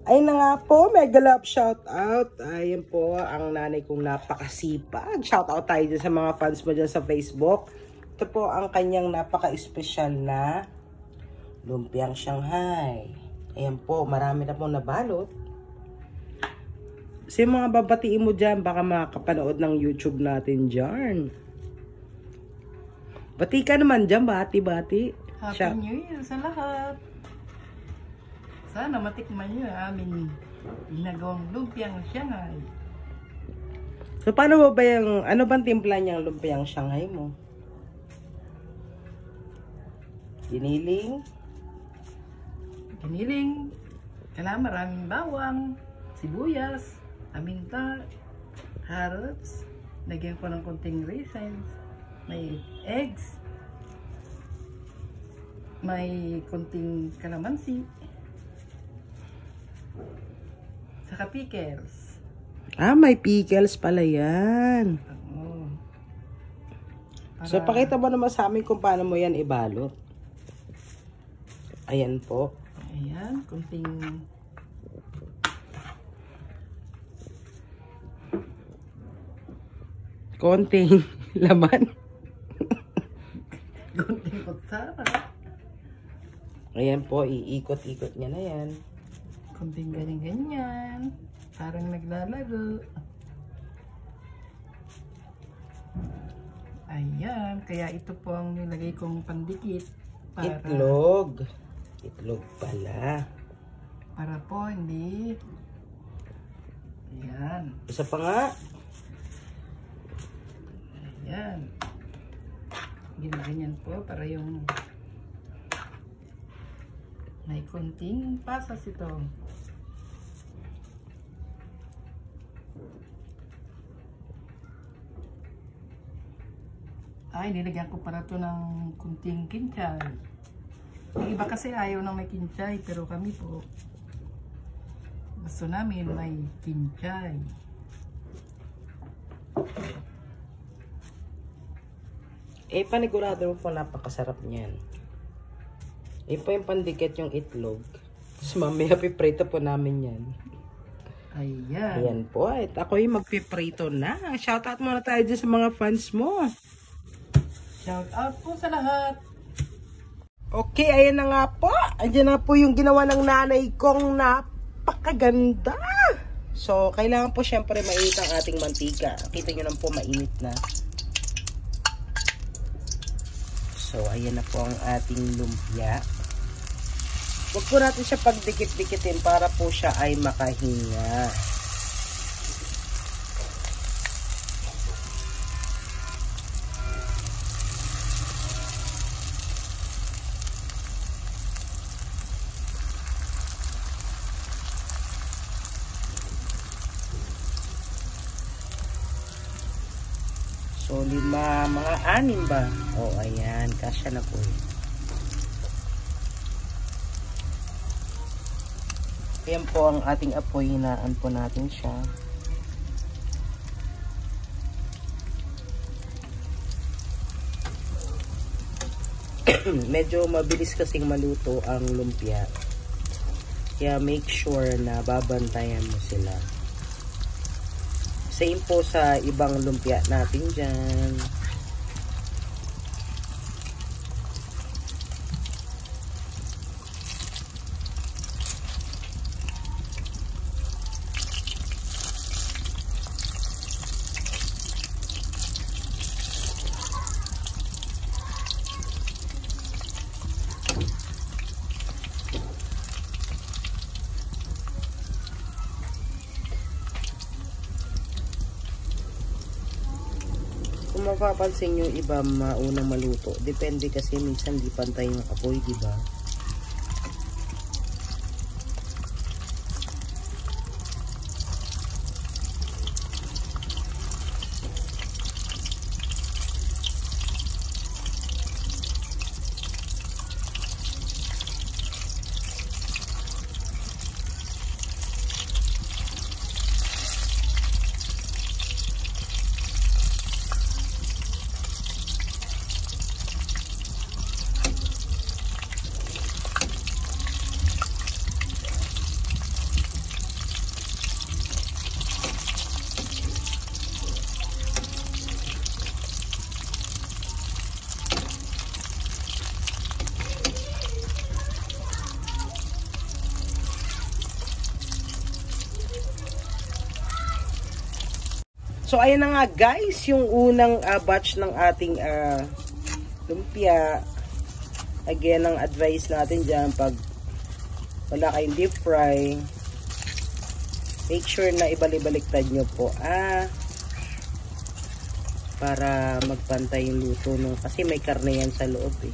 Ayun na nga po, mega love shout out. Ayun po ang nanay kong napakasipag. Shout out tayo dyan sa mga fans mo dyan sa Facebook. Ito po ang kanyang napaka-espesyal na lumpiang Shanghai. Ayan po, marami na po nabalot. So yung mga babatiin mo dyan, baka makapanood ng YouTube natin dyan. Bati ka naman dyan, bati-bati. Happy New Year sa lahat. Sana matikman nyo amin ginagawang lumpiang Shanghai. So paano mo ba yung, ano bang timpla niyang lumpiang Shanghai mo? Giniling? Giniling. Kailangan maraming bawang, sibuyas, paminta, carrots. Lagyan ko ng konting raisins. May eggs. May konting kalamansi. Saka pickles. Ah, may pickles pala yan. Oo. So, pakita mo naman sa amin kung paano mo yan ibalot. Ayan po. Ayan, konting laman. konting kutsara. Ayan po, iikot-ikot niya na yan. Konting ganyan-ganyan. Parang naglalaro. Ayan. Kaya ito po ang nilagay kong pandikit. Para, Itlog. Itlog pala. para po hindi. Ayan. Isa pa nga. Ayan. Ginaganyan po para yung may konting pasas ito. Ay, nilagyan ko para to ng kunting kinchay. Yung iba kasi ayaw ng may kinchay, pero kami po gusto namin may kinchay. Eh, panigurado mo po napakasarap niyan. Eh, po yung pandikit yung itlog. Tapos mamaya piprito po namin yan. Ayan. Ayan po. At ako yung magpiprito na. Shoutout muna tayo dyan sa mga fans mo. Shout out po sa lahat. Okay, ayan na nga po. Ayan na po yung ginawa ng nanay kong napakaganda. So, kailangan po syempre mainit ang ating mantika. Kita nyo lang po mainit na. So, ayan na po ang ating lumpia. Huwag po natin siya pagdikit-dikitin para po siya ay makahinga. So, 5, mga 6 ba? O, ayan. Kasya na po. Ayan po ang ating apoy. Hinaan po natin siya. Medyo mabilis kasing maluto ang lumpia. Kaya make sure na babantayan mo sila. Same po sa ibang lumpia natin dyan. Kung mapapansin nyo, iba maunang maluto. Depende kasi minsan di pantay yung apoy, di ba? So, ayan na nga guys, yung unang batch ng ating lumpia. Again, ang advice natin dyan, pag wala kayong deep fry, make sure na ibalik-baliktad nyo po, para magpantay yung luto nung, kasi may karne yan sa loob eh.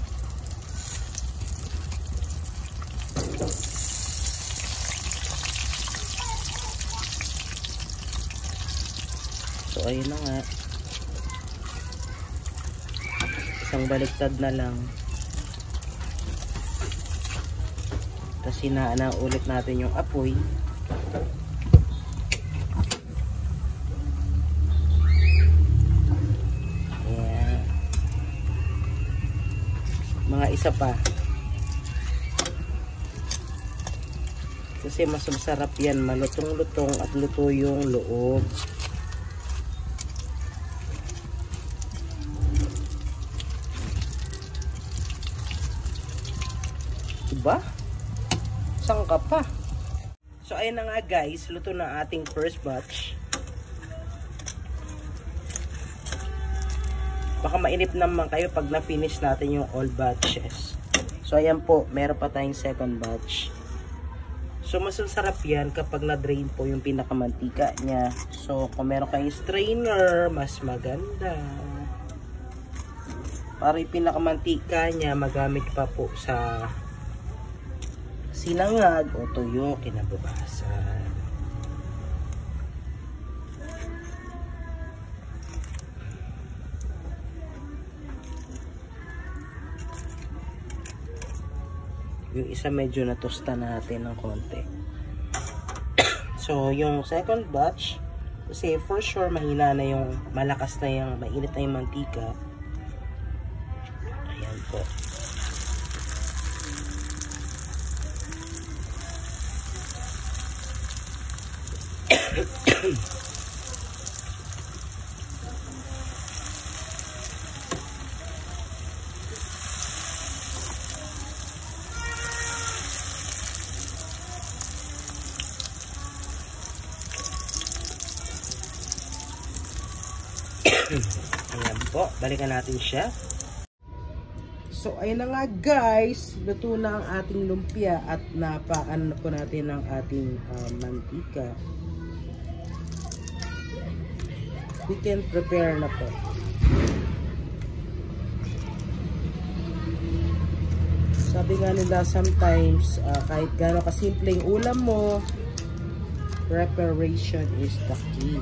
So, ayun na nga. Isang baliktad na lang. Tapos hinaan ulit natin yung apoy. Ayan. Mga isa pa. Kasi mas masarap yan. Malutong-lutong at luto yung loob. Diba? Saan ka pa? So, ayun na nga guys. Luto na ating first batch. Baka mainip naman kayo pag na-finish natin yung all batches. So, ayan po. Meron pa tayong second batch. So, mas masarap yan kapag na-drain po yung pinakamantika niya. So, kung meron kayong strainer, mas maganda. Para yung pinakamantika niya magamit pa po sa sinangag o tuyo kinabukasan. Yung isa medyo natusta natin ng konti. So, yung second batch, kasi for sure mahina na yung, malakas na yung, mainit na yung mantika. Ayan po. Ayan po, balikan natin siya. So, ayun na nga guys, luto na ang ating lumpia at napaan na po natin ang ating mantika. We can prepare na po. Sabi nga nila sometimes, kahit gano'n kasimpleng ulam mo, preparation is the key.